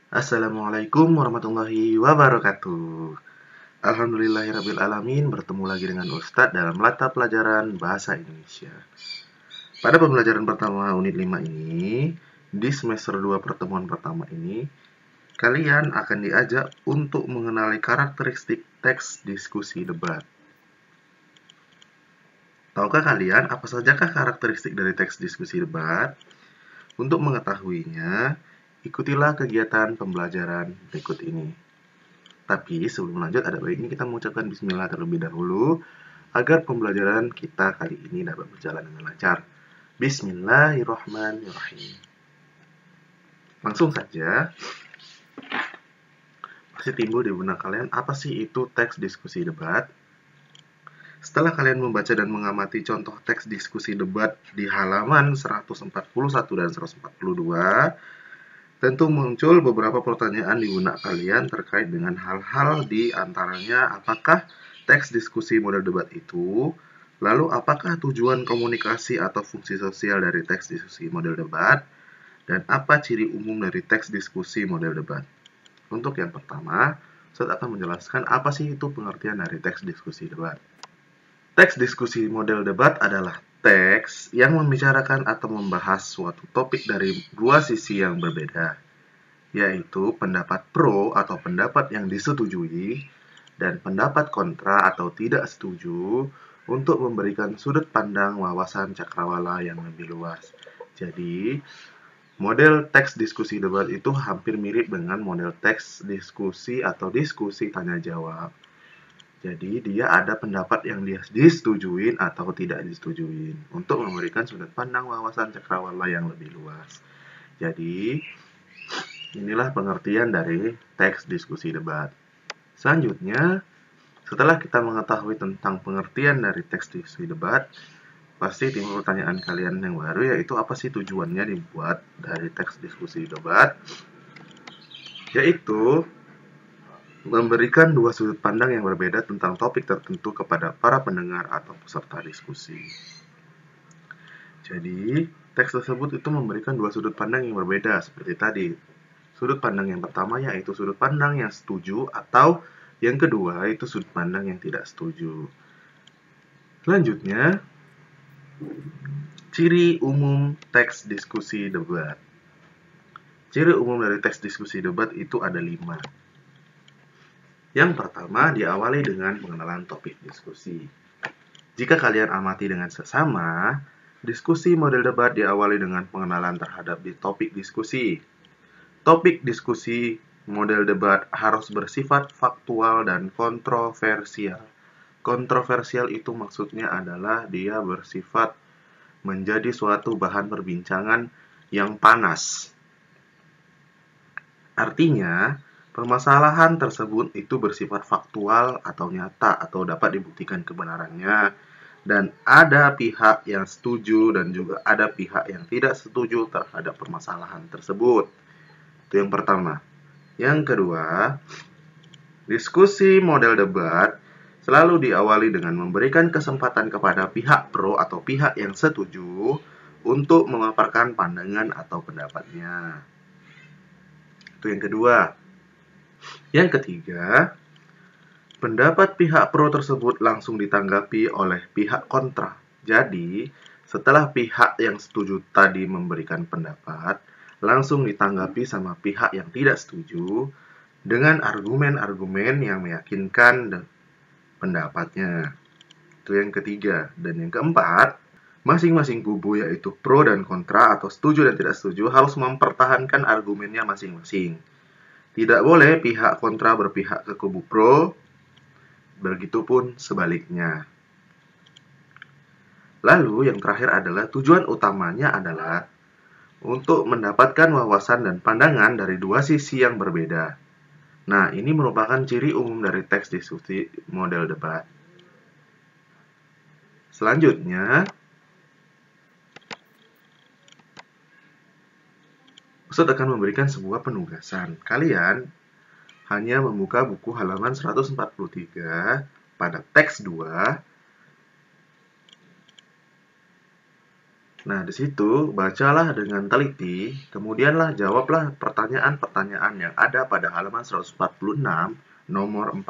Assalamualaikum warahmatullahi wabarakatuh. Alhamdulillahirrabbilalamin. Bertemu lagi dengan Ustadz dalam mata pelajaran Bahasa Indonesia. Pada pembelajaran pertama unit 5 ini, di semester 2 pertemuan pertama ini, kalian akan diajak untuk mengenali karakteristik teks diskusi debat. Tahukah kalian apa sajakah karakteristik dari teks diskusi debat? Untuk mengetahuinya, ikutilah kegiatan pembelajaran berikut ini. Tapi sebelum lanjut, ada baiknya kita mengucapkan bismillah terlebih dahulu agar pembelajaran kita kali ini dapat berjalan dengan lancar. Bismillahirrahmanirrahim. Langsung saja, pasti timbul di benak kalian apa sih itu teks diskusi debat? Setelah kalian membaca dan mengamati contoh teks diskusi debat di halaman 141 dan 142, tentu muncul beberapa pertanyaan di benak kalian terkait dengan hal-hal di antaranya apakah teks diskusi model debat itu, lalu apakah tujuan komunikasi atau fungsi sosial dari teks diskusi model debat, dan apa ciri umum dari teks diskusi model debat. Untuk yang pertama, saya akan menjelaskan apa sih itu pengertian dari teks diskusi debat. Teks diskusi model debat adalah teks yang membicarakan atau membahas suatu topik dari dua sisi yang berbeda, yaitu pendapat pro atau pendapat yang disetujui dan pendapat kontra atau tidak setuju untuk memberikan sudut pandang wawasan cakrawala yang lebih luas. Jadi, model teks diskusi debat itu hampir mirip dengan model teks diskusi atau diskusi tanya jawab. Jadi dia ada pendapat yang dia disetujuin atau tidak disetujuin untuk memberikan sudut pandang wawasan cakrawala yang lebih luas. Jadi inilah pengertian dari teks diskusi debat. Selanjutnya, setelah kita mengetahui tentang pengertian dari teks diskusi debat, pasti timbul pertanyaan kalian yang baru, yaitu apa sih tujuannya dibuat dari teks diskusi debat? Yaitu memberikan dua sudut pandang yang berbeda tentang topik tertentu kepada para pendengar atau peserta diskusi. Jadi, teks tersebut itu memberikan dua sudut pandang yang berbeda seperti tadi. Sudut pandang yang pertama yaitu sudut pandang yang setuju atau yang kedua itu sudut pandang yang tidak setuju. Selanjutnya, ciri umum teks diskusi debat. Ciri umum dari teks diskusi debat itu ada 5. Yang pertama, diawali dengan pengenalan topik diskusi. Jika kalian amati dengan seksama, diskusi model debat diawali dengan pengenalan terhadap topik diskusi. Topik diskusi model debat harus bersifat faktual dan kontroversial. Kontroversial itu maksudnya adalah dia bersifat menjadi suatu bahan perbincangan yang panas. Artinya, permasalahan tersebut itu bersifat faktual atau nyata atau dapat dibuktikan kebenarannya, dan ada pihak yang setuju dan juga ada pihak yang tidak setuju terhadap permasalahan tersebut. Itu yang pertama. Yang kedua, diskusi model debat selalu diawali dengan memberikan kesempatan kepada pihak pro atau pihak yang setuju untuk memaparkan pandangan atau pendapatnya. Itu yang kedua. Yang ketiga, pendapat pihak pro tersebut langsung ditanggapi oleh pihak kontra. Jadi, setelah pihak yang setuju tadi memberikan pendapat, langsung ditanggapi sama pihak yang tidak setuju dengan argumen-argumen yang meyakinkan pendapatnya. Itu yang ketiga. Dan yang keempat, masing-masing kubu yaitu pro dan kontra atau setuju dan tidak setuju harus mempertahankan argumennya masing-masing. Tidak boleh pihak kontra berpihak ke kubu pro, begitupun sebaliknya. Lalu yang terakhir adalah tujuan utamanya adalah untuk mendapatkan wawasan dan pandangan dari dua sisi yang berbeda. Nah, ini merupakan ciri umum dari teks diskusi model debat. Selanjutnya, Ustadz akan memberikan sebuah penugasan. Kalian hanya membuka buku halaman 143 pada teks 2 Nah, di situ bacalah dengan teliti, kemudianlah jawablah pertanyaan-pertanyaan yang ada pada halaman 146 nomor 4.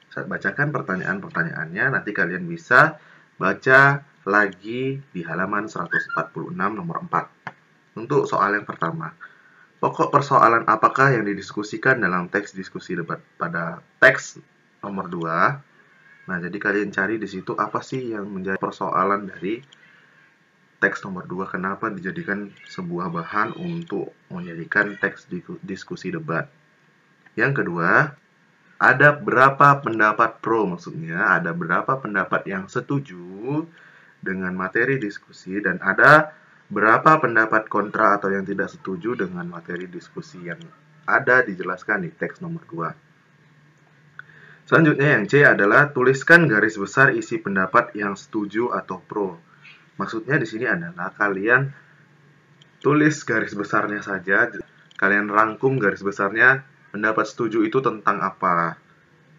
Saya bacakan pertanyaan-pertanyaannya, nanti kalian bisa baca lagi di halaman 146 nomor 4. Untuk soal yang pertama, pokok persoalan apakah yang didiskusikan dalam teks diskusi debat pada teks nomor 2? Nah, jadi kalian cari di situ apa sih yang menjadi persoalan dari teks nomor 2, kenapa dijadikan sebuah bahan untuk menjadikan teks diskusi debat. Yang kedua, ada berapa pendapat pro, maksudnya ada berapa pendapat yang setuju dengan materi diskusi dan ada berapa pendapat kontra atau yang tidak setuju dengan materi diskusi yang ada dijelaskan di teks nomor 2. Selanjutnya yang C adalah tuliskan garis besar isi pendapat yang setuju atau pro. Maksudnya di sini adalah kalian tulis garis besarnya saja, kalian rangkum garis besarnya pendapat setuju itu tentang apa.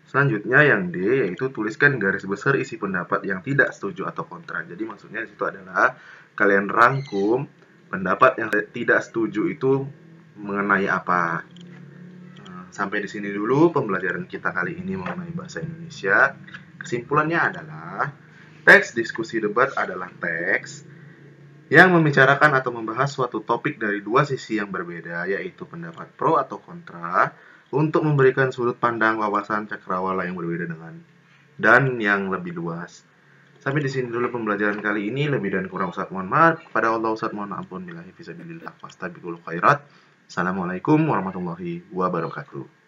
Selanjutnya yang D yaitu tuliskan garis besar isi pendapat yang tidak setuju atau kontra. Jadi maksudnya di situ adalah kalian rangkum pendapat yang tidak setuju itu mengenai apa. Sampai di sini dulu pembelajaran kita kali ini mengenai bahasa Indonesia. Kesimpulannya adalah teks diskusi debat adalah teks yang membicarakan atau membahas suatu topik dari dua sisi yang berbeda, yaitu pendapat pro atau kontra, untuk memberikan sudut pandang wawasan cakrawala yang berbeda dengan dan yang lebih luas. Sampai di sini dulu pembelajaran kali ini. Lebih dan kurang Ustaz mohon maaf. Kepada Allah Ustaz mohon ampun. Billahi fisabilillah. Fastabiqul khairat. Assalamualaikum warahmatullahi wabarakatuh.